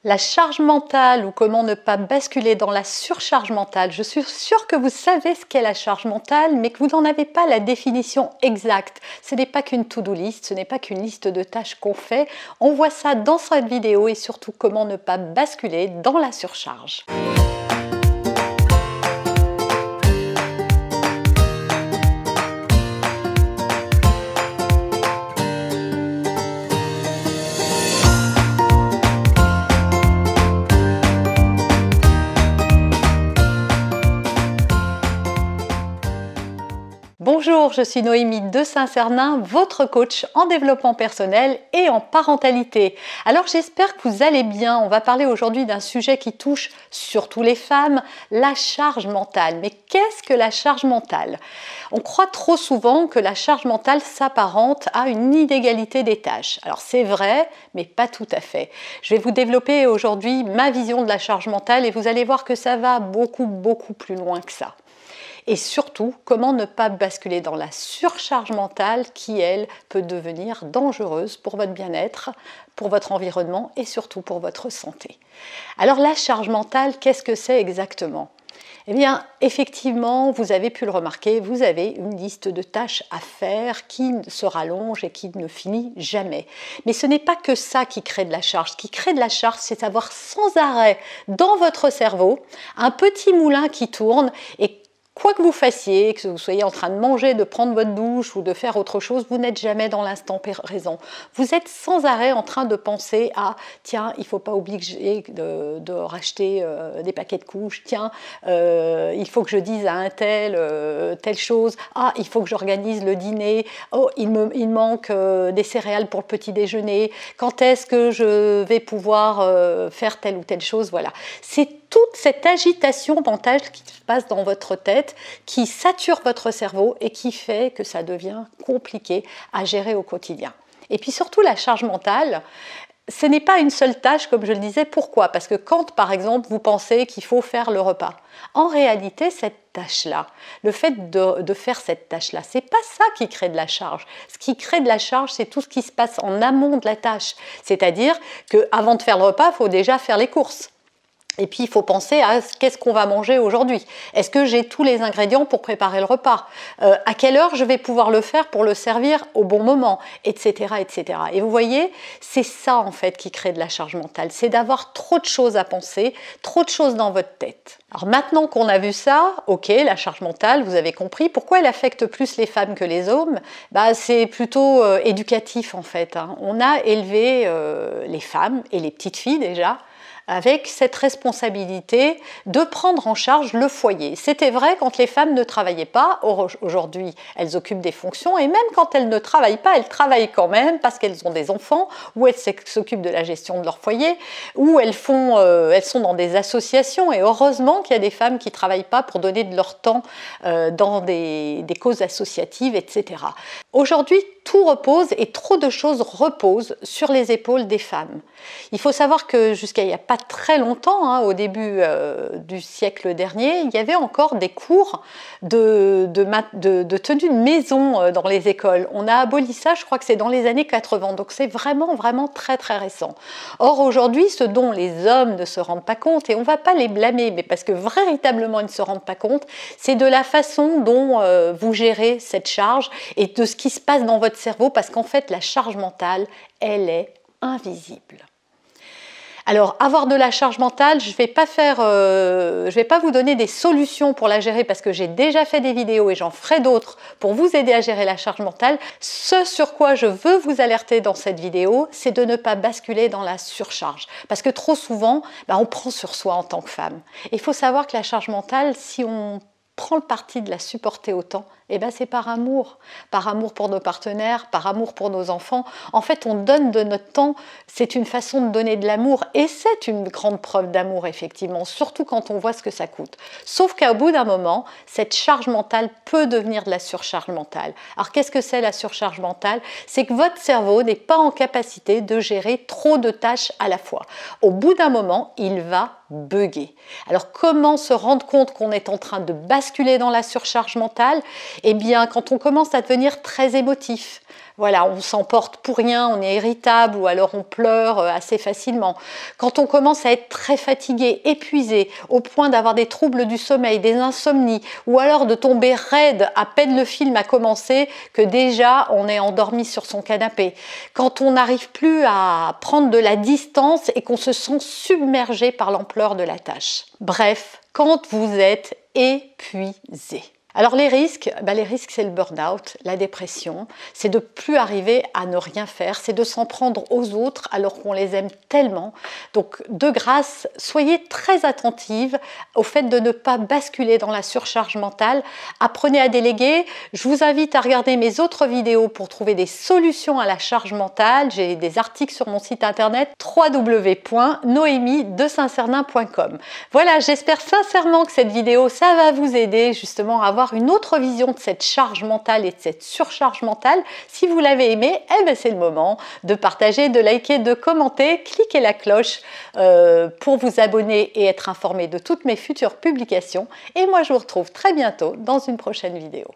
La charge mentale ou comment ne pas basculer dans la surcharge mentale. Je suis sûre que vous savez ce qu'est la charge mentale, mais que vous n'en avez pas la définition exacte. Ce n'est pas qu'une to-do list, ce n'est pas qu'une liste de tâches qu'on fait. On voit ça dans cette vidéo et surtout comment ne pas basculer dans la surcharge. Bonjour, je suis Noémie de Saint-Cernin, votre coach en développement personnel et en parentalité. Alors j'espère que vous allez bien. On va parler aujourd'hui d'un sujet qui touche surtout les femmes, la charge mentale. Mais qu'est-ce que la charge mentale? On croit trop souvent que la charge mentale s'apparente à une inégalité des tâches. Alors c'est vrai, mais pas tout à fait. Je vais vous développer aujourd'hui ma vision de la charge mentale et vous allez voir que ça va beaucoup plus loin que ça. Et surtout, comment ne pas basculer dans la surcharge mentale qui, elle, peut devenir dangereuse pour votre bien-être, pour votre environnement et surtout pour votre santé. Alors la charge mentale, qu'est-ce que c'est exactement ? Eh bien, effectivement, vous avez pu le remarquer, vous avez une liste de tâches à faire qui se rallonge et qui ne finit jamais. Mais ce n'est pas que ça qui crée de la charge. Ce qui crée de la charge, c'est d'avoir sans arrêt dans votre cerveau un petit moulin qui tourne et quoi que vous fassiez, que vous soyez en train de manger, de prendre votre douche ou de faire autre chose, vous n'êtes jamais dans l'instant présent. Vous êtes sans arrêt en train de penser à « tiens, il ne faut pas oublier de racheter des paquets de couches, tiens, il faut que je dise à un tel telle chose, ah, il faut que j'organise le dîner, oh, il manque des céréales pour le petit déjeuner, quand est-ce que je vais pouvoir faire telle ou telle chose ?» Voilà, c'est toute cette agitation mentale qui se passe dans votre tête, qui sature votre cerveau et qui fait que ça devient compliqué à gérer au quotidien. Et puis surtout la charge mentale, ce n'est pas une seule tâche comme je le disais. Pourquoi ? Parce que quand par exemple vous pensez qu'il faut faire le repas, en réalité cette tâche-là, le fait de faire cette tâche-là, c'est pas ça qui crée de la charge. Ce qui crée de la charge, c'est tout ce qui se passe en amont de la tâche. C'est-à-dire qu'avant de faire le repas, il faut déjà faire les courses. Et puis, il faut penser à qu'est-ce qu'on va manger aujourd'hui. Est-ce que j'ai tous les ingrédients pour préparer le repas ? À quelle heure je vais pouvoir le faire pour le servir au bon moment ? Etc. etc. Et vous voyez, c'est ça en fait qui crée de la charge mentale. C'est d'avoir trop de choses à penser, trop de choses dans votre tête. Alors maintenant qu'on a vu ça, ok, la charge mentale, vous avez compris. Pourquoi elle affecte plus les femmes que les hommes ? C'est plutôt éducatif en fait. On a élevé les femmes et les petites filles déjà, avec cette responsabilité de prendre en charge le foyer. C'était vrai quand les femmes ne travaillaient pas. Aujourd'hui, elles occupent des fonctions et même quand elles ne travaillent pas, elles travaillent quand même parce qu'elles ont des enfants ou elles s'occupent de la gestion de leur foyer ou elles sont dans des associations et heureusement qu'il y a des femmes qui ne travaillent pas pour donner de leur temps dans des causes associatives, etc. Aujourd'hui, tout repose et trop de choses reposent sur les épaules des femmes. Il faut savoir que jusqu'à il n'y a pas très longtemps, au début du siècle dernier, il y avait encore des cours de tenue de maison dans les écoles. On a aboli ça, je crois que c'est dans les années 80, donc c'est vraiment très récent. Or aujourd'hui, ce dont les hommes ne se rendent pas compte, et on ne va pas les blâmer, mais parce que véritablement ils ne se rendent pas compte, c'est de la façon dont vous gérez cette charge et de ce qui se passe dans votre cerveau, parce qu'en fait la charge mentale, elle est invisible. Alors, avoir de la charge mentale, je ne vais pas vous donner des solutions pour la gérer parce que j'ai déjà fait des vidéos et j'en ferai d'autres pour vous aider à gérer la charge mentale. Ce sur quoi je veux vous alerter dans cette vidéo, c'est de ne pas basculer dans la surcharge. Parce que trop souvent, on prend sur soi en tant que femme. Et il faut savoir que la charge mentale, si on prend le parti de la supporter autant, c'est par amour pour nos partenaires, par amour pour nos enfants. En fait, on donne de notre temps, c'est une façon de donner de l'amour et c'est une grande preuve d'amour, effectivement, surtout quand on voit ce que ça coûte. Sauf qu'au bout d'un moment, cette charge mentale peut devenir de la surcharge mentale. Alors, qu'est-ce que c'est la surcharge mentale ? C'est que votre cerveau n'est pas en capacité de gérer trop de tâches à la fois. Au bout d'un moment, il va bugger. Alors, comment se rendre compte qu'on est en train de basculer dans la surcharge mentale ? Eh bien, quand on commence à devenir très émotif, voilà, on s'emporte pour rien, on est irritable ou alors on pleure assez facilement. Quand on commence à être très fatigué, épuisé, au point d'avoir des troubles du sommeil, des insomnies, ou alors de tomber raide à peine le film a commencé, que déjà on est endormi sur son canapé. Quand on n'arrive plus à prendre de la distance et qu'on se sent submergé par l'ampleur de la tâche. Bref, quand vous êtes épuisé. Alors les risques c'est le burn-out, la dépression, c'est de plus arriver à ne rien faire, c'est de s'en prendre aux autres alors qu'on les aime tellement. Donc de grâce, soyez très attentive au fait de ne pas basculer dans la surcharge mentale. Apprenez à déléguer. Je vous invite à regarder mes autres vidéos pour trouver des solutions à la charge mentale. J'ai des articles sur mon site internet www.noemidesintcernin.com. Voilà, j'espère sincèrement que cette vidéo, ça va vous aider justement à avoir une autre vision de cette charge mentale et de cette surcharge mentale. Si vous l'avez aimé, c'est le moment de partager, de liker, de commenter. Cliquez la cloche pour vous abonner et être informé de toutes mes futures publications. Et moi, je vous retrouve très bientôt dans une prochaine vidéo.